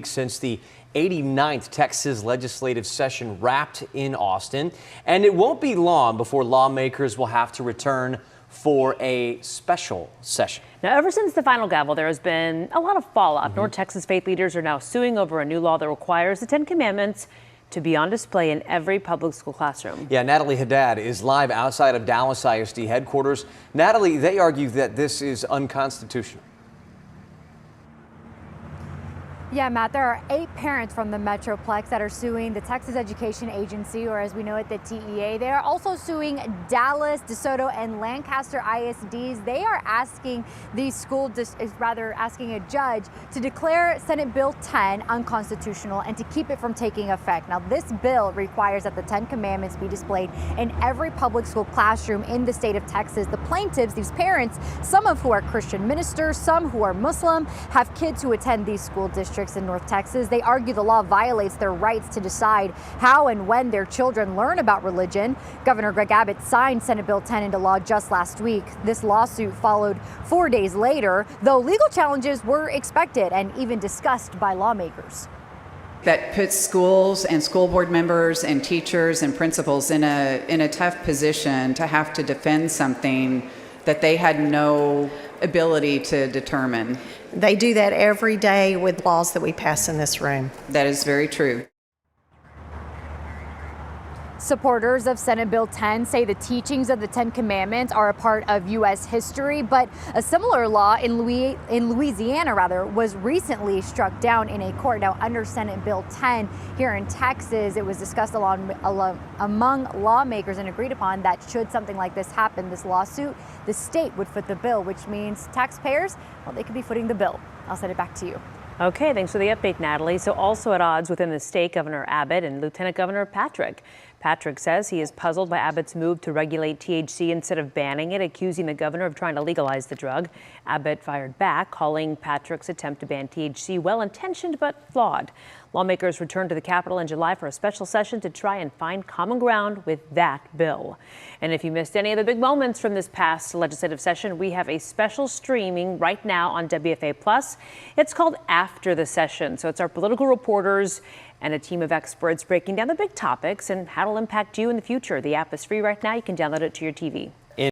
Since the 89th Texas legislative session wrapped in Austin, and it won't be long before lawmakers will have to return for a special session. Now, ever since the final gavel, there has been a lot of fallout. North Texas faith leaders are now suing over a new law that requires the Ten Commandments to be on display in every public school classroom. Yeah, Natalie Haddad is live outside of Dallas ISD headquarters. Natalie, they argue that this is unconstitutional. Yeah, Matt, there are 8 parents from the Metroplex that are suing the Texas Education Agency, or as we know it, the TEA. They are also suing Dallas, DeSoto, and Lancaster ISDs. They are asking asking a judge to declare Senate Bill 10 unconstitutional and to keep it from taking effect. Now, this bill requires that the 10 Commandments be displayed in every public school classroom in the state of Texas. The plaintiffs, these parents, some of who are Christian ministers, some who are Muslim, have kids who attend these school districts in North Texas. They argue the law violates their rights to decide how and when their children learn about religion. Governor Greg Abbott signed Senate Bill 10 into law just last week. This lawsuit followed 4 days later, though legal challenges were expected and even discussed by lawmakers. That puts schools and school board members and teachers and principals in a tough position to have to defend something that they had no ability to determine. They do that every day with laws that we pass in this room. That is very true. Supporters of Senate Bill 10 say the teachings of the 10 Commandments are a part of U.S. history, but a similar law in Louisiana was recently struck down in a court. Now, under Senate Bill 10 here in Texas, it was discussed among lawmakers and agreed upon that should something like this happen, this lawsuit, the state would foot the bill, which means taxpayers, well, they could be footing the bill. I'll send it back to you. Okay, thanks for the update, Natalie. So also at odds within the state, Governor Abbott and Lieutenant Governor Patrick. Patrick says he is puzzled by Abbott's move to regulate THC instead of banning it, accusing the governor of trying to legalize the drug. Abbott fired back, calling Patrick's attempt to ban THC well-intentioned but flawed. Lawmakers returned to the Capitol in July for a special session to try and find common ground with that bill. And if you missed any of the big moments from this past legislative session, we have a special streaming right now on WFA+. It's called After the Session. So it's our political reporters and a team of experts breaking down the big topics and how it'll impact you in the future. The app is free right now. You can download it to your TV.